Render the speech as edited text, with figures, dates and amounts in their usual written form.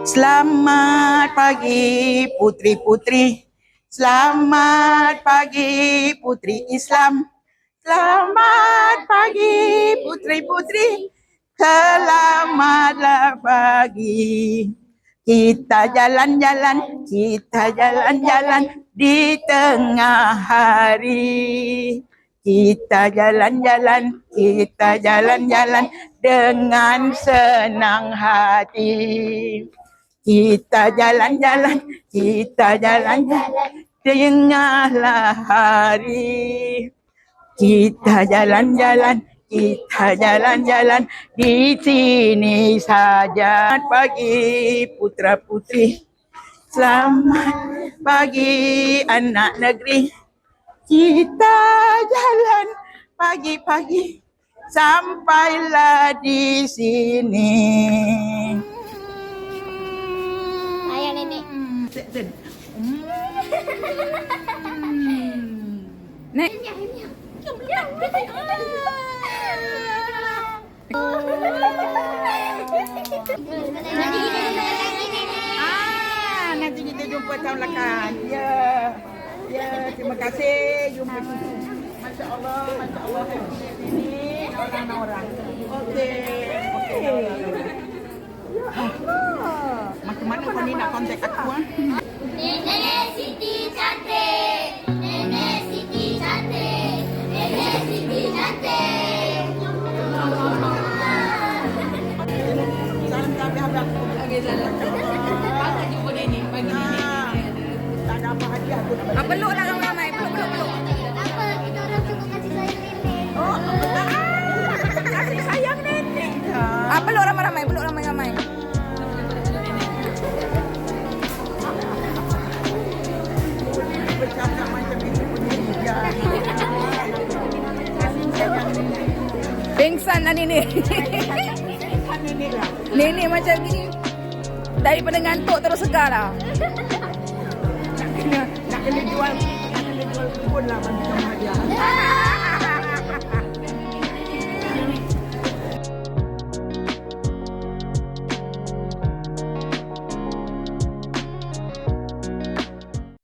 Selamat pagi putri-putri. Selamat pagi putri Islam. Selamat pagi putri-putri. Selamatlah pagi. Kita jalan-jalan di tengah hari. Kita jalan-jalan dengan senang hati. Kita jalan-jalan tengahlah hari. Kita jalan-jalan di sini saja. Selamat pagi putra putri. Selamat pagi anak negeri. Kita jalan pagi-pagi sampailah di sini. Ayah nenek. Nek. Nanti kita jumpa tahun akan. Ya, terima kasih. Jumpa. Masya Allah. Ini orang-orang. Okey. Macam mana kau ni nak kontak aku? Nenek Siti cantik. Nenek Siti cantik. Nenek Siti cantik. Salam habis-habis aku. Okey, salam. Pasal jumpa nenek pagi ni. Tak ada apa hadiah aku nak. Peluk lah ramai-ramai. Peluk. Apa? Kita orang suka kasih sayang nenek. Oh, betul. Kasih sayang nenek. Peluk ramai-ramai. Bercakap macam ini punya hijau. Pengsan lah nenek. Nenek macam ni. Daripada ngantuk terus segar lah. Nak kena jual kebun lah bagi kamu hadiah.